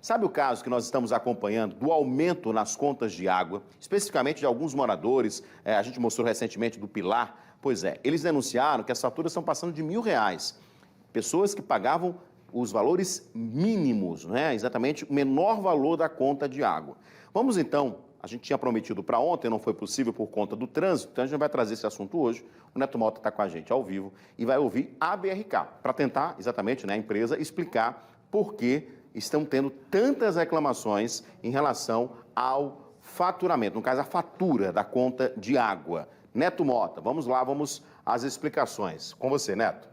Sabe o caso que nós estamos acompanhando do aumento nas contas de água, especificamente de alguns moradores? A gente mostrou recentemente do Pilar. Pois é, eles denunciaram que as faturas estão passando de R$ 1.000. Pessoas que pagavam os valores mínimos, né? Exatamente o menor valor da conta de água. Vamos então, a gente tinha prometido para ontem, não foi possível por conta do trânsito, então a gente vai trazer esse assunto hoje. O Neto Mota está com a gente ao vivo e vai ouvir a BRK, para tentar, exatamente, né, a empresa explicar por que estão tendo tantas reclamações em relação ao faturamento, no caso, a fatura da conta de água. Neto Mota, vamos lá, vamos às explicações. Com você, Neto.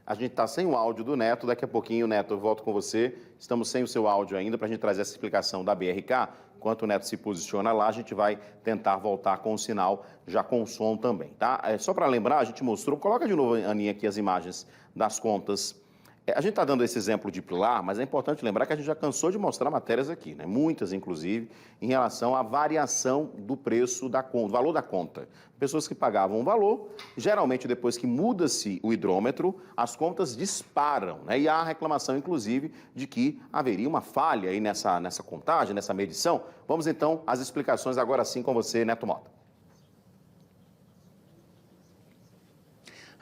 A gente está sem o áudio do Neto, daqui a pouquinho, Neto, eu volto com você. Estamos sem o seu áudio ainda para a gente trazer essa explicação da BRK. Enquanto o Neto se posiciona lá, a gente vai tentar voltar com o sinal, já com o som também, tá? Só para lembrar, a gente mostrou, coloca de novo, Aninha, aqui as imagens das contas. A gente está dando esse exemplo de Pilar, mas é importante lembrar que a gente já cansou de mostrar matérias aqui, né? Muitas, inclusive, em relação à variação do preço da conta, do valor da conta. Pessoas que pagavam um valor, geralmente depois que muda-se o hidrômetro, as contas disparam, né? E há a reclamação, inclusive, de que haveria uma falha aí nessa contagem, nessa medição. Vamos então às explicações agora sim com você, Neto Mota.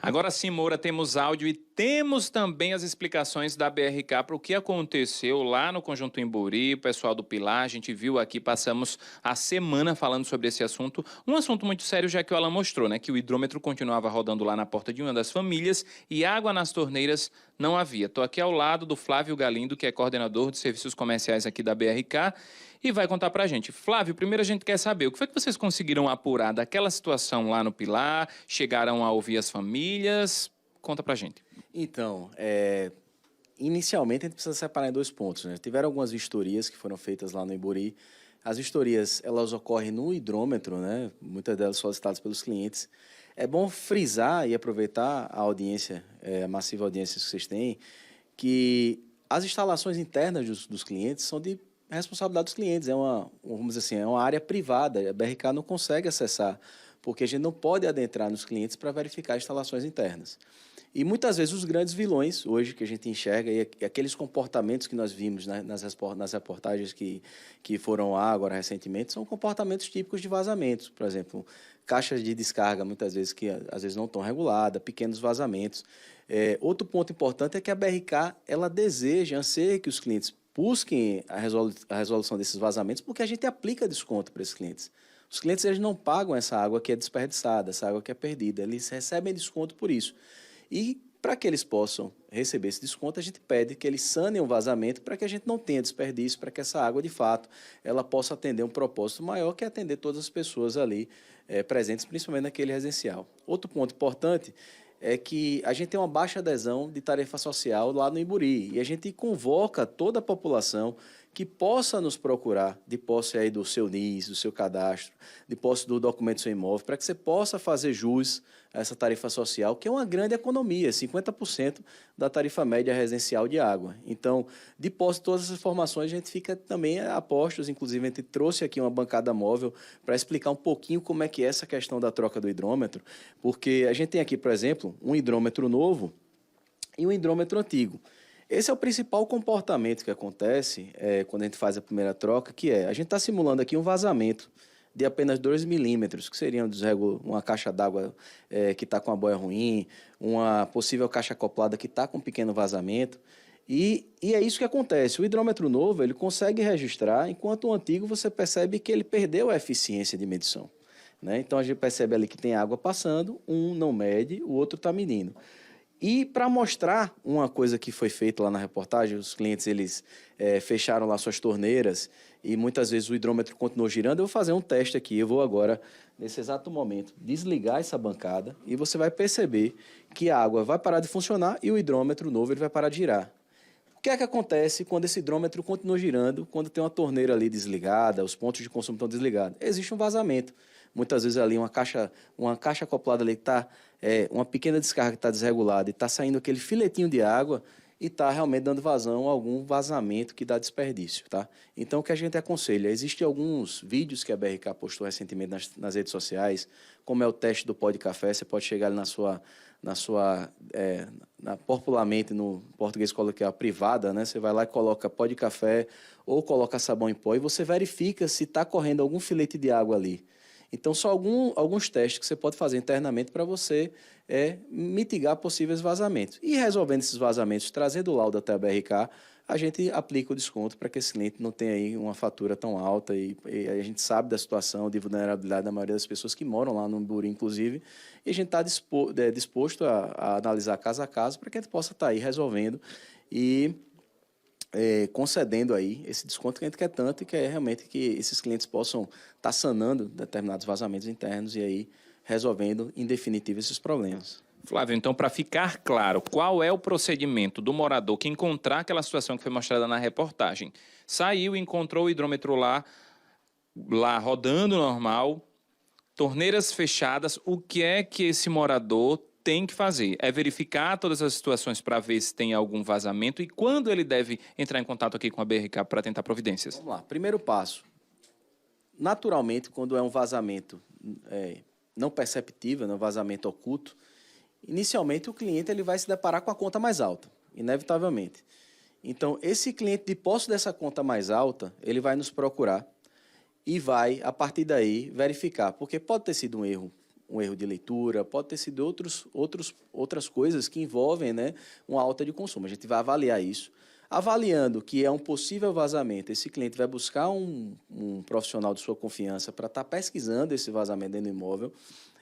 Agora sim, Moura, temos áudio e temos também as explicações da BRK para o que aconteceu lá no Conjunto Imburi, o pessoal do Pilar, a gente viu aqui, passamos a semana falando sobre esse assunto, um assunto muito sério, já que o Alan mostrou, né, que o hidrômetro continuava rodando lá na porta de uma das famílias e água nas torneiras não havia. Estou aqui ao lado do Flávio Galindo, que é coordenador de serviços comerciais aqui da BRK, e vai contar para a gente. Flávio, primeiro a gente quer saber, o que foi que vocês conseguiram apurar daquela situação lá no Pilar? Chegaram a ouvir as famílias? Conta para a gente. Então, inicialmente a gente precisa separar em dois pontos, né? Tiveram algumas vistorias que foram feitas lá no Imburi. As vistorias, elas ocorrem no hidrômetro, né? Muitas delas solicitadas pelos clientes. É bom frisar e aproveitar a audiência, a massiva audiência que vocês têm, que as instalações internas dos clientes são de responsabilidade dos clientes, vamos dizer assim, é uma área privada, a BRK não consegue acessar, porque a gente não pode adentrar nos clientes para verificar instalações internas. E muitas vezes os grandes vilões, hoje, que a gente enxerga, e aqueles comportamentos que nós vimos, né, nas reportagens que foram lá agora recentemente, são comportamentos típicos de vazamentos. Por exemplo, caixas de descarga, muitas vezes, que às vezes não estão reguladas, pequenos vazamentos. Outro ponto importante é que a BRK, ela anseia que os clientes busquem a resolução desses vazamentos, porque a gente aplica desconto para esses clientes. Os clientes, eles não pagam essa água que é desperdiçada, essa água que é perdida, eles recebem desconto por isso. E para que eles possam receber esse desconto, a gente pede que eles sanem o vazamento para que a gente não tenha desperdício, para que essa água, de fato, ela possa atender um propósito maior, que é atender todas as pessoas ali presentes, principalmente naquele residencial. Outro ponto importante é que a gente tem uma baixa adesão de tarefa social lá no Imburi, e a gente convoca toda a população que possa nos procurar, de posse aí do seu NIS, do seu cadastro, de posse do documento do seu imóvel, para que você possa fazer jus a essa tarifa social, que é uma grande economia, 50% da tarifa média residencial de água. Então, de posse de todas essas informações, a gente fica também a postos, inclusive a gente trouxe aqui uma bancada móvel para explicar um pouquinho como é que é essa questão da troca do hidrômetro, porque a gente tem aqui, por exemplo, um hidrômetro novo e um hidrômetro antigo. Esse é o principal comportamento que acontece quando a gente faz a primeira troca, que a gente está simulando aqui um vazamento de apenas 2 milímetros, que seria uma caixa d'água que está com a boia ruim, uma possível caixa acoplada que está com um pequeno vazamento. E é isso que acontece. O hidrômetro novo, ele consegue registrar, enquanto o antigo você percebe que ele perdeu a eficiência de medição, né? Então, a gente percebe ali que tem água passando, um não mede, o outro está medindo. E para mostrar uma coisa que foi feita lá na reportagem, os clientes eles fecharam lá suas torneiras e muitas vezes o hidrômetro continuou girando. Eu vou fazer um teste aqui, eu vou agora, nesse exato momento, desligar essa bancada e você vai perceber que a água vai parar de funcionar e o hidrômetro novo ele vai parar de girar. O que é que acontece quando esse hidrômetro continua girando, quando tem uma torneira ali desligada, os pontos de consumo estão desligados? Existe um vazamento. Muitas vezes ali uma caixa acoplada ali que está, uma pequena descarga que está desregulada e está saindo aquele filetinho de água e está realmente dando vazão a algum vazamento que dá desperdício, tá? Então, o que a gente aconselha? Existem alguns vídeos que a BRK postou recentemente nas redes sociais, como é o teste do pó de café, você pode chegar ali popularmente no português coloquial privada, né? Você vai lá e coloca pó de café ou coloca sabão em pó e você verifica se está correndo algum filete de água ali. Então, só alguns testes que você pode fazer internamente para você mitigar possíveis vazamentos. E resolvendo esses vazamentos, trazendo o laudo até a BRK, a gente aplica o desconto para que esse cliente não tenha aí uma fatura tão alta e a gente sabe da situação de vulnerabilidade da maioria das pessoas que moram lá no Imburi, inclusive, e a gente está disposto a analisar caso a caso para que a gente possa estar aí resolvendo e concedendo aí esse desconto que a gente quer tanto e que é realmente que esses clientes possam estar sanando determinados vazamentos internos e aí resolvendo em definitivo esses problemas. Flávio, então, para ficar claro, qual é o procedimento do morador que encontrar aquela situação que foi mostrada na reportagem? Saiu, encontrou o hidrômetro lá rodando normal, torneiras fechadas, o que é que esse morador tem que fazer? É verificar todas as situações para ver se tem algum vazamento e quando ele deve entrar em contato aqui com a BRK para tentar providências? Vamos lá, primeiro passo. Naturalmente, quando é um vazamento não perceptível, um vazamento oculto, inicialmente o cliente ele vai se deparar com a conta mais alta, inevitavelmente. Então, esse cliente de posse dessa conta mais alta, ele vai nos procurar e vai, a partir daí, verificar, porque pode ter sido um erro de leitura, pode ter sido outras coisas que envolvem, né, uma alta de consumo. A gente vai avaliar isso. Avaliando que é um possível vazamento, esse cliente vai buscar um profissional de sua confiança para estar pesquisando esse vazamento dentro do imóvel.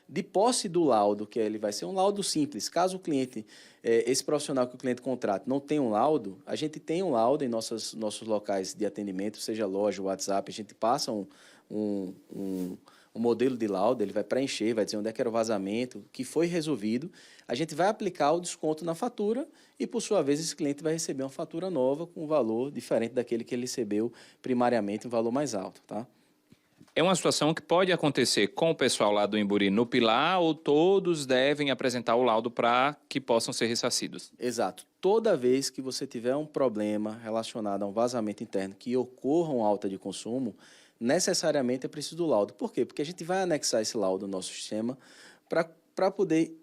De posse do laudo, que ele vai ser um laudo simples. Caso o cliente, esse profissional que o cliente contrate não tenha um laudo, a gente tem um laudo em nossos locais de atendimento, seja loja, WhatsApp, a gente passa um modelo de laudo, ele vai preencher, vai dizer onde é que era o vazamento, que foi resolvido, a gente vai aplicar o desconto na fatura e, por sua vez, esse cliente vai receber uma fatura nova com um valor diferente daquele que ele recebeu primariamente, um valor mais alto, tá? É uma situação que pode acontecer com o pessoal lá do Imburi no Pilar ou todos devem apresentar o laudo para que possam ser ressarcidos? Exato. Toda vez que você tiver um problema relacionado a um vazamento interno que ocorra uma alta de consumo, necessariamente é preciso do laudo. Por quê? Porque a gente vai anexar esse laudo no nosso sistema para poder,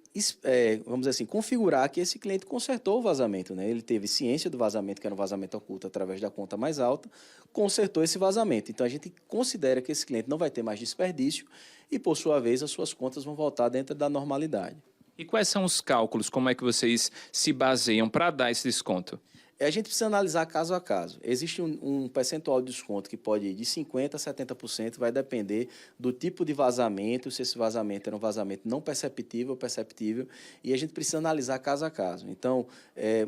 vamos dizer assim, configurar que esse cliente consertou o vazamento, né? Ele teve ciência do vazamento, que era um vazamento oculto através da conta mais alta, consertou esse vazamento. Então, a gente considera que esse cliente não vai ter mais desperdício e, por sua vez, as suas contas vão voltar dentro da normalidade. E quais são os cálculos? Como é que vocês se baseiam para dar esse desconto? A gente precisa analisar caso a caso. Existe um percentual de desconto que pode ir de 50% a 70%, vai depender do tipo de vazamento, se esse vazamento era um vazamento não perceptível ou perceptível, e a gente precisa analisar caso a caso. Então,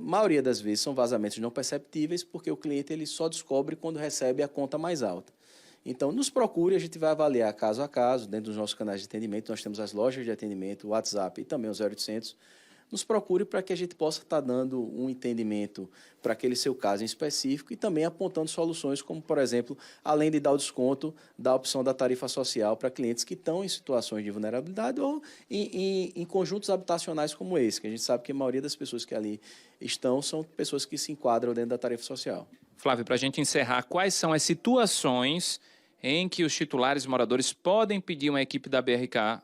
maioria das vezes são vazamentos não perceptíveis, porque o cliente ele só descobre quando recebe a conta mais alta. Então, nos procure, a gente vai avaliar caso a caso, dentro dos nossos canais de atendimento, nós temos as lojas de atendimento, o WhatsApp e também o 0800, nos procure para que a gente possa estar dando um entendimento para aquele seu caso em específico e também apontando soluções como, por exemplo, além de dar o desconto, da opção da tarifa social para clientes que estão em situações de vulnerabilidade ou em conjuntos habitacionais como esse, que a gente sabe que a maioria das pessoas que ali estão são pessoas que se enquadram dentro da tarifa social. Flávio, para a gente encerrar, quais são as situações em que os titulares e moradores podem pedir uma equipe da BRK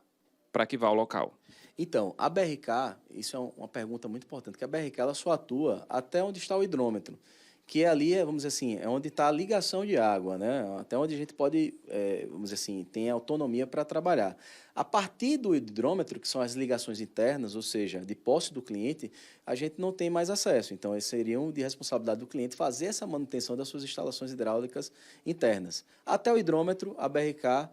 para que vá ao local? Então, a BRK, isso é uma pergunta muito importante, que a BRK ela só atua até onde está o hidrômetro, que ali, vamos dizer assim, é onde está a ligação de água, né? Até onde a gente pode, vamos dizer assim, tem autonomia para trabalhar. A partir do hidrômetro, que são as ligações internas, ou seja, de posse do cliente, a gente não tem mais acesso. Então, eles seriam de responsabilidade do cliente fazer essa manutenção das suas instalações hidráulicas internas. Até o hidrômetro, a BRK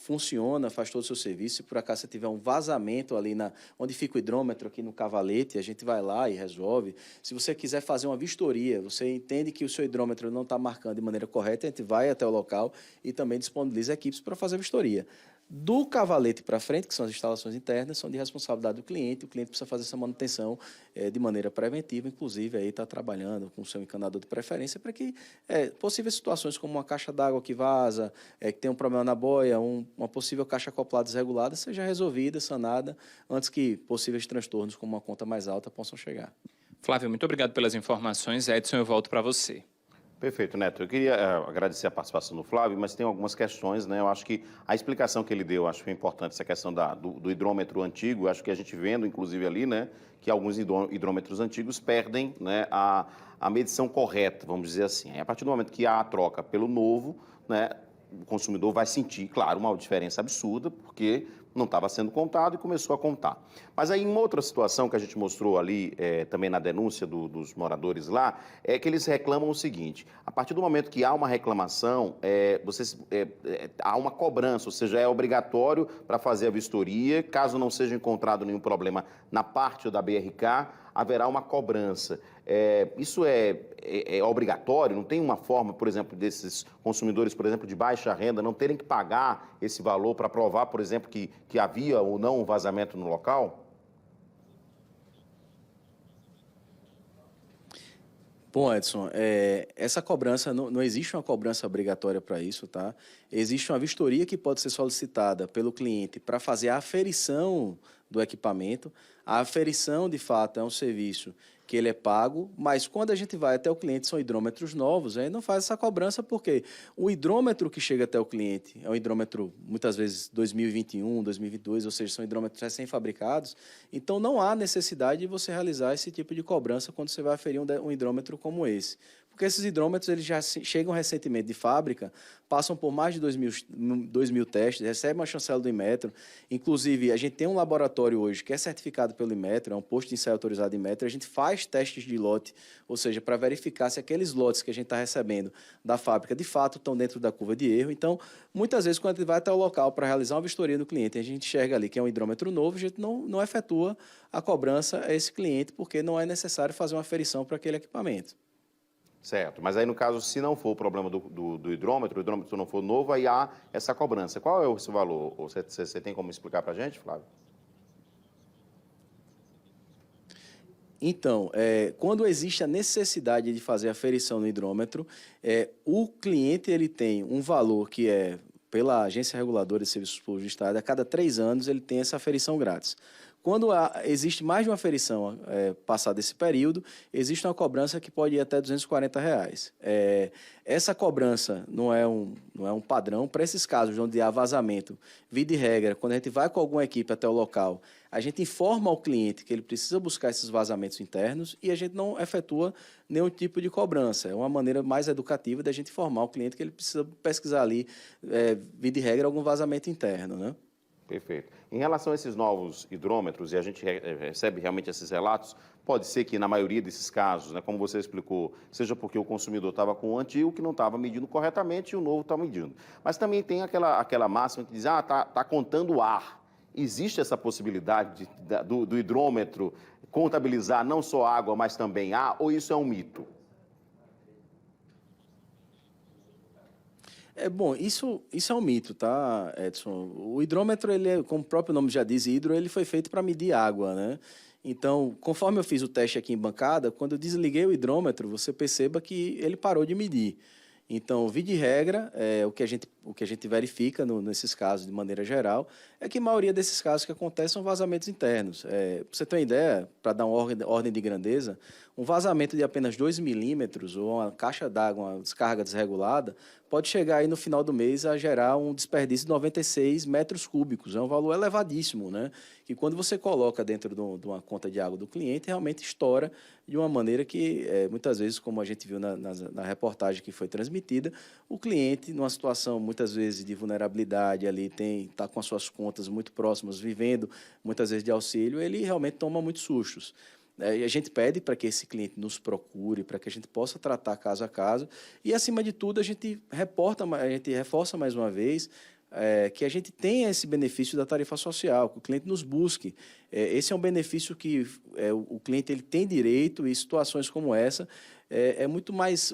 funciona, faz todo o seu serviço. Se por acaso você tiver um vazamento ali onde fica o hidrômetro, aqui no cavalete, a gente vai lá e resolve. Se você quiser fazer uma vistoria, você entende que o seu hidrômetro não está marcando de maneira correta, a gente vai até o local e também disponibiliza equipes para fazer a vistoria. Do cavalete para frente, que são as instalações internas, são de responsabilidade do cliente. O cliente precisa fazer essa manutenção de maneira preventiva, inclusive aí está trabalhando com o seu encanador de preferência para que possíveis situações como uma caixa d'água que vaza, que tem um problema na boia, uma possível caixa acoplada desregulada, seja resolvida, sanada, antes que possíveis transtornos como uma conta mais alta possam chegar. Flávio, muito obrigado pelas informações. Edson, eu volto para você. Perfeito, Neto. Eu queria agradecer a participação do Flávio, mas tem algumas questões, né? Eu acho que a explicação que ele deu, acho que é importante essa questão do hidrômetro antigo. Eu acho que a gente vendo, inclusive ali, né, que alguns hidrômetros antigos perdem, né, a medição correta, vamos dizer assim. Aí, a partir do momento que há a troca pelo novo, né, o consumidor vai sentir, claro, uma diferença absurda, porque não estava sendo contado e começou a contar. Mas aí, em outra situação que a gente mostrou ali, também na denúncia dos moradores lá, é que eles reclamam o seguinte: a partir do momento que há uma reclamação, há uma cobrança, ou seja, é obrigatório para fazer a vistoria, caso não seja encontrado nenhum problema na parte da BRK, haverá uma cobrança. Isso é obrigatório? Não tem uma forma, por exemplo, desses consumidores, por exemplo, de baixa renda, não terem que pagar esse valor para provar, por exemplo, que havia ou não um vazamento no local? Bom, Edson, essa cobrança, não existe uma cobrança obrigatória para isso, tá? Existe uma vistoria que pode ser solicitada pelo cliente para fazer a aferição do equipamento. A aferição, de fato, é um serviço que ele é pago, mas quando a gente vai até o cliente, são hidrômetros novos, aí não faz essa cobrança, porque o hidrômetro que chega até o cliente é um hidrômetro, muitas vezes, 2021, 2022, ou seja, são hidrômetros recém-fabricados, então não há necessidade de você realizar esse tipo de cobrança quando você vai aferir um hidrômetro como esse. Porque esses hidrômetros eles já chegam recentemente de fábrica, passam por mais de 2.000 testes, recebem uma chancela do Inmetro. Inclusive, a gente tem um laboratório hoje que é certificado pelo Inmetro, é um posto de ensaio autorizado Inmetro, a gente faz testes de lote, ou seja, para verificar se aqueles lotes que a gente está recebendo da fábrica, de fato, estão dentro da curva de erro. Então, muitas vezes, quando a gente vai até o local para realizar uma vistoria no cliente, a gente enxerga ali que é um hidrômetro novo, a gente não efetua a cobrança a esse cliente, porque não é necessário fazer uma aferição para aquele equipamento. Certo, mas aí no caso, se não for o problema do hidrômetro, o hidrômetro não for novo, aí há essa cobrança. Qual é esse valor? Você tem como explicar para a gente, Flávio? Então, quando existe a necessidade de fazer a aferição no hidrômetro, o cliente ele tem um valor que é, pela Agência Reguladora de Serviços Públicos do Estado, a cada 3 anos ele tem essa aferição grátis. Quando existe mais de uma aferição passado esse período, existe uma cobrança que pode ir até R$240. Essa cobrança não é um padrão. Para esses casos onde há vazamento, via de regra, quando a gente vai com alguma equipe até o local, a gente informa ao cliente que ele precisa buscar esses vazamentos internos e a gente não efetua nenhum tipo de cobrança. É uma maneira mais educativa da gente informar o cliente que ele precisa pesquisar ali, via de regra, algum vazamento interno, né? Perfeito. Em relação a esses novos hidrômetros, e a gente recebe realmente esses relatos, pode ser que na maioria desses casos, né, como você explicou, seja porque o consumidor estava com o antigo que não estava medindo corretamente e o novo está medindo. Mas também tem aquela máxima que diz, tá contando ar. Existe essa possibilidade do hidrômetro contabilizar não só água, mas também ar, ou isso é um mito? Bom, isso é um mito, tá, Edson? O hidrômetro, como o próprio nome já diz, hidro, ele foi feito para medir água, né? Então, conforme eu fiz o teste aqui em bancada, quando eu desliguei o hidrômetro, você perceba que ele parou de medir. Então, via de regra, o que a gente verifica nesses casos, de maneira geral, é que a maioria desses casos que acontecem são vazamentos internos. Para você ter uma ideia, para dar uma ordem de grandeza, um vazamento de apenas 2 milímetros ou uma caixa d'água, uma descarga desregulada, pode chegar aí no final do mês a gerar um desperdício de 96 metros cúbicos. É um valor elevadíssimo, né? Que quando você coloca dentro de uma conta de água do cliente, realmente estoura de uma maneira que, muitas vezes, como a gente viu na reportagem que foi transmitida, o cliente, numa situação, muitas vezes, de vulnerabilidade, ali está com as suas contas muito próximas, vivendo, muitas vezes, de auxílio, ele realmente toma muitos sustos. E a gente pede para que esse cliente nos procure, para que a gente possa tratar caso a caso. E, acima de tudo, a gente reforça mais uma vez que a gente tenha esse benefício da tarifa social, que o cliente nos busque. Esse é um benefício que o cliente ele tem direito, e situações como essa é muito mais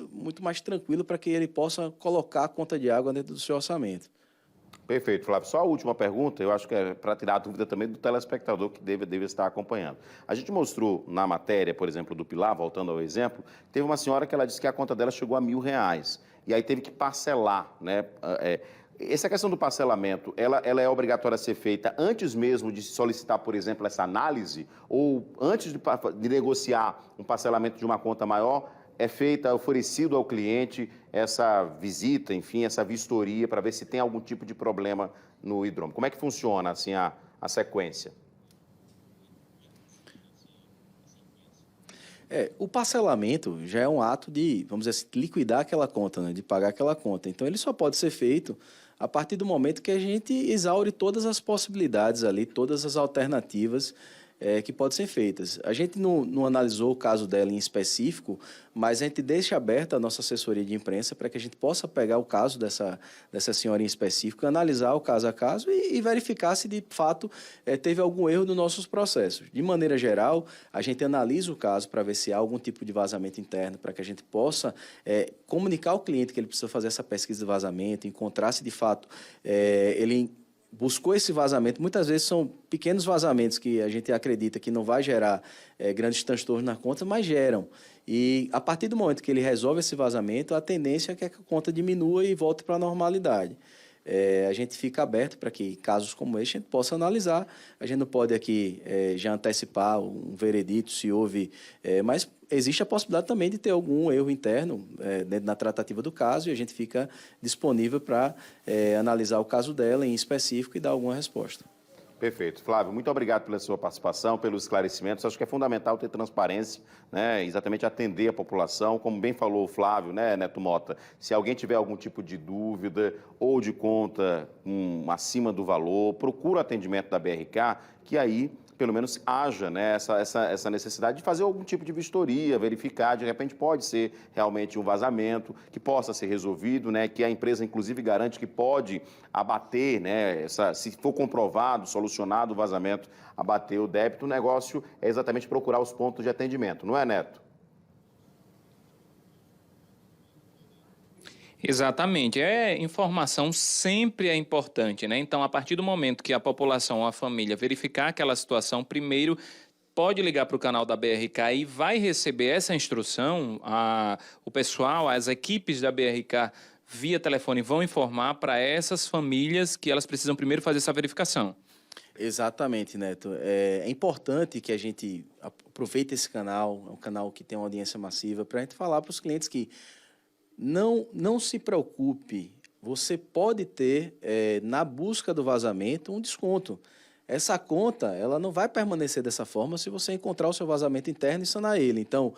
tranquilo para que ele possa colocar a conta de água dentro do seu orçamento. Perfeito, Flávio. Só a última pergunta, eu acho que é para tirar a dúvida também do telespectador que deve estar acompanhando. A gente mostrou na matéria, por exemplo, do Pilar, voltando ao exemplo, teve uma senhora que ela disse que a conta dela chegou a R$1.000, e aí teve que parcelar, né? Essa questão do parcelamento, ela é obrigatória a ser feita antes mesmo de solicitar, por exemplo, essa análise, ou antes de negociar um parcelamento de uma conta maior, é feita, oferecido ao cliente essa visita, enfim, essa vistoria para ver se tem algum tipo de problema no hidrômetro. Como é que funciona assim a sequência? O parcelamento já é um ato de, vamos dizer assim, liquidar aquela conta, né, de pagar aquela conta. Então, ele só pode ser feito a partir do momento que a gente exaure todas as possibilidades ali, todas as alternativas que podem ser feitas. A gente não analisou o caso dela em específico, mas a gente deixa aberta a nossa assessoria de imprensa para que a gente possa pegar o caso dessa senhora em específico, analisar o caso a caso e verificar se de fato teve algum erro nos nossos processos. De maneira geral, a gente analisa o caso para ver se há algum tipo de vazamento interno, para que a gente possa comunicar ao cliente que ele precisa fazer essa pesquisa de vazamento, encontrar se de fato ele buscou esse vazamento. Muitas vezes são pequenos vazamentos que a gente acredita que não vai gerar grandes transtornos na conta, mas geram. E a partir do momento que ele resolve esse vazamento, a tendência é que a conta diminua e volte para a normalidade. A gente fica aberto para que casos como este a gente possa analisar. A gente não pode aqui já antecipar um veredito se houve, mas existe a possibilidade também de ter algum erro interno dentro da tratativa do caso e a gente fica disponível para analisar o caso dela em específico e dar alguma resposta. Perfeito. Flávio, muito obrigado pela sua participação, pelos esclarecimentos. Acho que é fundamental ter transparência, né? Exatamente atender a população. Como bem falou o Flávio, né, Neto Mota? Se alguém tiver algum tipo de dúvida ou de conta acima do valor, procura o atendimento da BRK, que aí pelo menos haja, né, essa necessidade de fazer algum tipo de vistoria, verificar, de repente pode ser realmente um vazamento, que possa ser resolvido, né, que a empresa inclusive garante que pode abater, né, se for comprovado, solucionado o vazamento, abater o débito. O negócio é exatamente procurar os pontos de atendimento, não é, Neto? Exatamente. Informação sempre é importante, né? Então, a partir do momento que a população ou a família verificar aquela situação, primeiro pode ligar para o canal da BRK e vai receber essa instrução. O pessoal, as equipes da BRK via telefone vão informar para essas famílias que elas precisam primeiro fazer essa verificação. Exatamente, Neto. É importante que a gente aproveite esse canal, é um canal que tem uma audiência massiva, para a gente falar para os clientes que não se preocupe, você pode ter, na busca do vazamento, um desconto. Essa conta ela não vai permanecer dessa forma se você encontrar o seu vazamento interno e sanar ele. Então,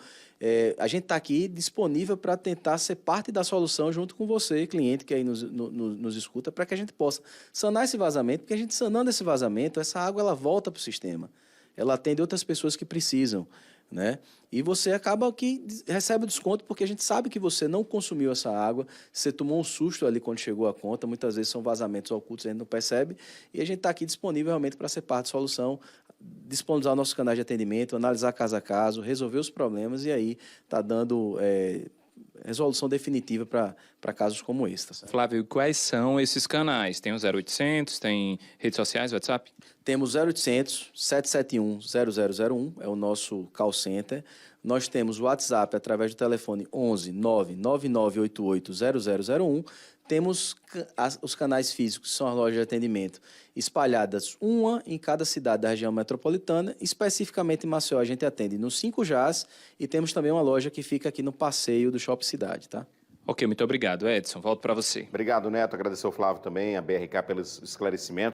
a gente está aqui disponível para tentar ser parte da solução junto com você, cliente que aí nos escuta, para que a gente possa sanar esse vazamento, porque a gente sanando esse vazamento, essa água ela volta para o sistema. Ela atende outras pessoas que precisam, né? E você acaba que recebe o desconto porque a gente sabe que você não consumiu essa água, você tomou um susto ali quando chegou a conta, muitas vezes são vazamentos ocultos, a gente não percebe, e a gente está aqui disponível realmente para ser parte da solução, disponibilizar nossos canais de atendimento, analisar caso a caso, resolver os problemas e aí está dando resolução definitiva para casos como esse. Tá certo? Flávio, quais são esses canais? Tem o 0800, tem redes sociais, WhatsApp? Temos 0800 771 0001, é o nosso call center. Nós temos o WhatsApp através do telefone 11 99988 0001. Temos os canais físicos, que são as lojas de atendimento, espalhadas uma em cada cidade da região metropolitana. Especificamente em Maceió, a gente atende nos 5 JAS e temos também uma loja que fica aqui no passeio do Shopping Cidade, tá? Ok, muito obrigado, Edson. Volto para você. Obrigado, Neto. Agradecer ao Flávio também, a BRK, pelos esclarecimentos.